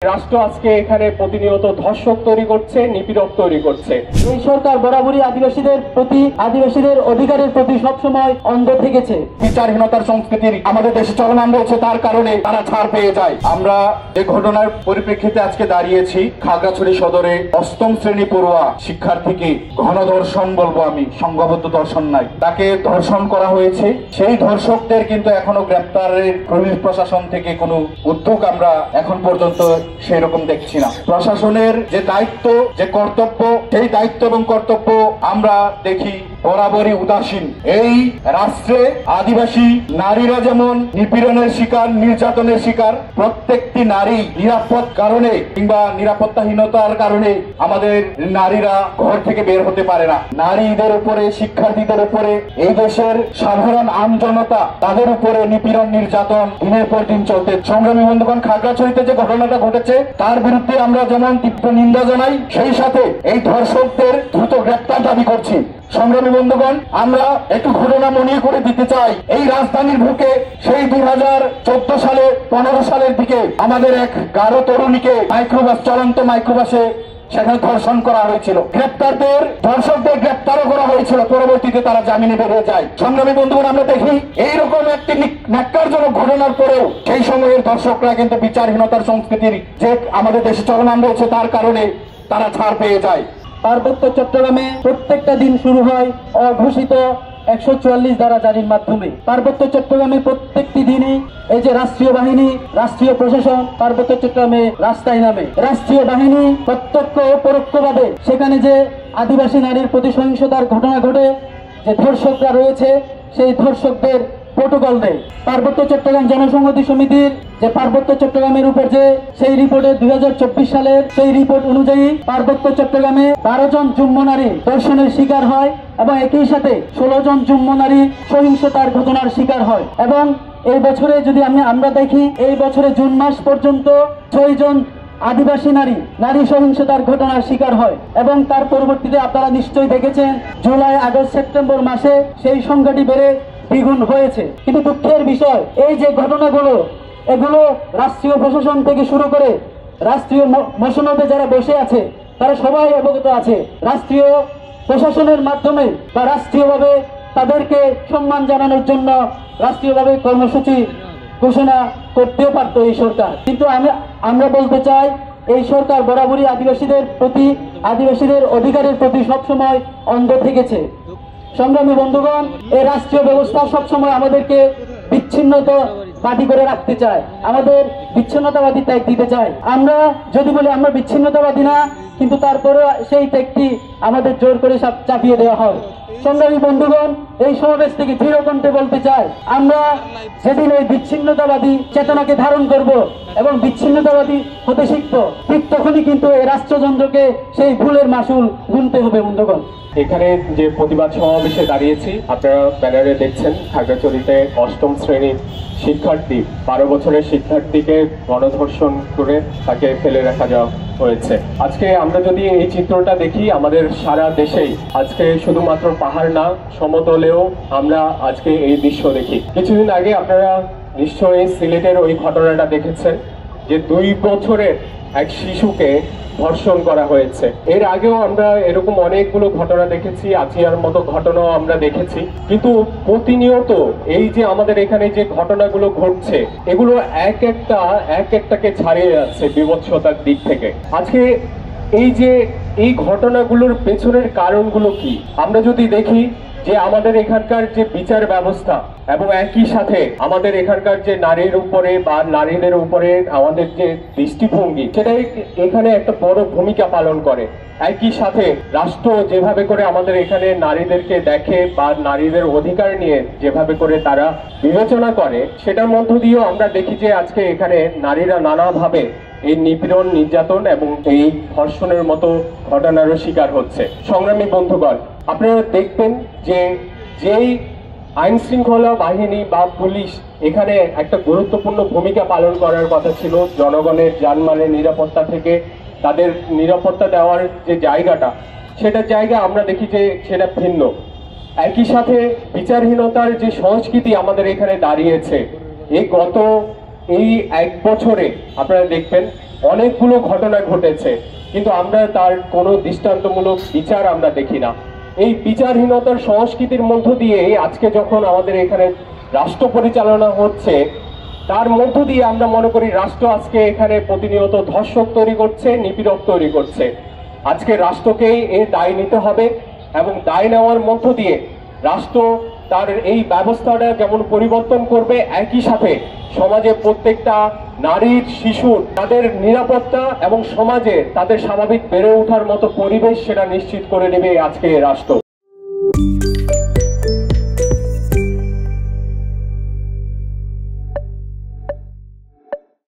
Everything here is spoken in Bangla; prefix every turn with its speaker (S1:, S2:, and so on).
S1: রাষ্ট্র আজকে এখানে প্রতিনিয়ত ধর্ষক তৈরি করছে, নিপীড়ক তৈরি করছে।
S2: এই সরকার বরাবরই আদিবাসীদের প্রতি, আদিবাসীদের অধিকারের প্রতি সবসময় অন্ধ থেকেছে।
S3: বিচারহীনতার সংস্কৃতির আমাদের দেশে চলমান রয়েছে, তার কারণে তারা ছাড় পেয়ে যায়। আমরা যে ঘটনার পরিপ্রেক্ষিতে আজকে দাঁড়িয়েছি, খাগড়াছড়ি সদরে অষ্টম শ্রেণী পড়ুয়া শিক্ষার্থীকে গণধর্ষণ বলবো আমি, সংঘবদ্ধ ধর্ষণ নাই, তাকে ধর্ষণ করা হয়েছে। সেই ধর্ষকদের কিন্তু এখনো গ্রেপ্তারের পুলিশ প্রশাসন থেকে কোনো উদ্যোগ আমরা এখন পর্যন্ত সেই রকম দেখছি না। প্রশাসনের যে দায়িত্ব, যে কর্তব্য, সেই দায়িত্ব এবং কর্তব্য আমরা দেখি বরাবরই উদাসীন। এই রাষ্ট্রে আদিবাসী নারীরা যেমন নিপীড়নের শিকার, নির্যাতনের শিকার, প্রত্যেকটি নারী নিরাপদ কারণে কিংবা নিরাপত্তাহীনতার কারণে আমাদের নারীরা ঘর থেকে বের হতে পারে না। নারীদের উপরে, শিক্ষার্থীদের উপরে, এই দেশের সাধারণ আমজনতা, তাদের উপরে নিপীড়ন, নির্যাতন দিনের পর দিন চলতে। সংগ্রামী বন্ধুগণ, খাগড়াছড়িতে যে ঘটনাটা ঘটেছে তার বিরুদ্ধে আমরা যেমন তীব্র নিন্দা জানাই, সেই সাথে এই ধর্ষকদের দ্রুত গ্রেপ্তার দাবি করছি। সংগ্রামী বন্ধুগণ, আমরা একটু ঘটনা মনে করে দিতে চাই। এই রাজধানীর বুকে সেই 2014 সালে 15 সালের দিকে আমাদের এক গারো তরুণীকে মাইক্রোবাস, চলন্ত মাইক্রোবাসে সেখানে ধর্ষণ করা হয়েছিল। ধর্ষকদের গ্রেপ্তারও করা হয়েছিল, পরবর্তীতে তারা জামিনে বেরিয়ে যায়। সংগ্রামী বন্ধুগণ, আমরা দেখি এইরকম একটি ন্যাক্কারজনক ঘটনার পরেও সেই সময়ের ধর্ষকরা কিন্তু বিচারহীনতার সংস্কৃতির যে আমাদের দেশে চলমান রয়েছে, তার কারণে তারা ছাড় পেয়ে যায়।
S2: পার্বত্য চট্টগ্রামে প্রত্যেকটা দিন শুরু হয় অঘোষিত 144 ধারা জারির মাধ্যমে। পার্বত্য চট্টগ্রামে প্রত্যেকটি দিনই এই যে রাষ্ট্রীয় বাহিনী, রাষ্ট্রীয় প্রশাসন পার্বত্য চট্টগ্রামে রাস্তায় নামে। রাষ্ট্রীয় বাহিনী প্রত্যক্ষ ও পরোক্ষভাবে সেখানে যে আদিবাসী নারীর প্রতি সহিংসতার ঘটনা ঘটে, যে ধর্ষকরা রয়েছে, সেই ধর্ষকদের প্রোটোকল দেয়। পার্বত্য চট্টগ্রাম জনসংহতি সমিতির যে পার্বত্য চট্টগ্রামের উপর যে সেই রিপোর্টে 2024 সালের সেই রিপোর্ট অনুযায়ী পার্বত্য চট্টগ্রামে 12 জন যুগ্ম নারী ধর্ষণের শিকার হয় এবং একই সাথে 16 জন যুগ্ম নারী সহিংসতার ঘটনার শিকার হয়। এবং এই বছরে যদি আমরা দেখি, এই বছরে জুন মাস পর্যন্ত 6 জন আদিবাসী নারী সহিংসতার ঘটনার শিকার হয়। এবং তার পরবর্তীতে আপনারা নিশ্চয়ই দেখেছেন, জুলাই, আগস্ট, সেপ্টেম্বর মাসে সেই সংখ্যাটি বেড়ে দ্বিগুণ হয়েছে। কিন্তু দুঃখের বিষয়, এই যে ঘটনাগুলো, এগুলো রাষ্ট্রীয় প্রশাসন থেকে শুরু করে রাষ্ট্রীয় মসনদে যারা বসে আছে তারা সবাই অবগত আছে। রাষ্ট্রীয় প্রশাসনের মাধ্যমে বা রাষ্ট্রীয়ভাবে তাদেরকে সম্মান জানানোর জন্য রাষ্ট্রীয়ভাবে কর্মসূচি ঘোষণা করতেও পারত এই সরকার। কিন্তু আমরা বলতে চাই, এই সরকার বরাবরই আদিবাসীদের প্রতি, আদিবাসীদের অধিকারের প্রতি সবসময় অন্ধ থেকেছে। সংগ্রামী বন্ধুগণ, এই রাষ্ট্রীয় ব্যবস্থা সবসময় আমাদেরকে বিচ্ছিন্নতাবাদী করে রাখতে চায়, আমাদের বিচ্ছিন্নতাবাদী ত্যাগ দিতে চায়। আমরা যদি বলি আমরা বিচ্ছিন্নতাবাদী না, কিন্তু তারপরে সেই ত্যাগটি আমাদের জোর করে চাপিয়ে দেওয়া হয়। সংগ্রামী বন্ধুগণ, এই সমাবেশ থেকে দৃঢ় কণ্ঠে বলতে চাই, আমরা যেদিন এই বিচ্ছিন্নতাবাদী চেতনাকে ধারণ করব এবং বিচ্ছিন্নতাবাদী হতে শিখব, ঠিক তখনই কিন্তু এই রাষ্ট্রযন্ত্রকে সেই ভুলের মাসুল গুনতে হবে। বন্ধুগণ,
S1: এখানে যে প্রতিবাদ সমাবেশে দাঁড়িয়েছি, আপনারা ব্যানারে দেখছেন, খাগড়াছড়িতে অষ্টম শ্রেণীর শিক্ষার্থী, 12 বছরের শিক্ষার্থীকে গণধর্ষণ করে তাকে ফেলে রাখা যাওয়া হয়েছে। আজকে আমরা যদি এই চিত্রটা দেখি, আমাদের সারা দেশেই আজকে শুধুমাত্র পাহাড় না, সমতলেও আমরা আজকে এই দৃশ্য দেখি। কিছুদিন আগে আপনারা নিশ্চয়ই সিলেটের ওই ঘটনাটা দেখেছেন, যে 2 বছরের এক শিশুকে ধর্ষণ করা হয়েছে। এর আগেও আমরা এরকম অনেকগুলো ঘটনা দেখেছি, আচিয়ার মতো ঘটনাও আমরা দেখেছি। কিন্তু প্রতিনিয়ত এই যে আমাদের এখানে যে ঘটনাগুলো ঘটছে, এগুলো এক একটাকে ছাড়িয়ে যাচ্ছে বিভৎসতার দিক থেকে। আজকে এই ঘটনাগুলোর পেছনের কারণগুলো কি আমরা যদি দেখি, যে আমাদের এখানকার যে বিচার ব্যবস্থা এবং একই সাথে আমাদের এখানকার যে নারীর উপরে বা নারীদের উপরে আমাদের যে দৃষ্টিভঙ্গি, সেটাই এখানে একটা বড় ভূমিকা পালন করে। একই সাথে রাষ্ট্র যেভাবে করে আমাদের এখানে নারীদেরকে দেখে বা নারীদের অধিকার নিয়ে যেভাবে করে তারা বিবেচনা করে, সেটার মধ্য দিয়েও আমরা দেখি যে আজকে এখানে নারীরা নানাভাবে এই নিপীড়ন, নির্যাতন এবং এই ধর্ষণের মতো ঘটনারও শিকার হচ্ছে। সংগ্রামী বন্ধুগণ, আপনারা দেখবেন যে যেই আইন শৃঙ্খলা বাহিনী বা পুলিশ এখানে একটা গুরুত্বপূর্ণ ভূমিকা পালন করার কথা ছিল, জনগণের জানমালের নিরাপত্তা থেকে তাদের নিরাপত্তা দেওয়ার যে জায়গাটা, সেটার জায়গা আমরা দেখি যে সেটা ভিন্ন। একই সাথে বিচারহীনতার যে সংস্কৃতি আমাদের এখানে দাঁড়িয়েছে, এই গত 1 বছরে আপনারা দেখবেন অনেকগুলো ঘটনা ঘটেছে, কিন্তু আমরা তার কোনো দৃষ্টান্তমূলক বিচার আমরা দেখি না। এই বিচারহীনতার সংস্কৃতির মধ্য দিয়ে আজকে যখন আমাদের এখানে রাষ্ট্র পরিচালনা হচ্ছে, তার মধ্য দিয়ে আমরা মনে করি রাষ্ট্র আজকে এখানে প্রতিনিয়ত ধর্ষক তৈরি করছে, নিপীড়ক তৈরি করছে। আজকে রাষ্ট্রকেই এর দায় নিতে হবে এবং দায় নেওয়ার মধ্য দিয়ে রাষ্ট্র তার এই ব্যবস্থাটা যেমন পরিবর্তন করবে, একই সাথে সমাজে প্রত্যেকটা নারীর, শিশুর তাদের নিরাপত্তা এবং সমাজে তাদের স্বাভাবিক বেড়ে ওঠার মতো পরিবেশ সেটা নিশ্চিত করে নেবে আজকে রাষ্ট্র।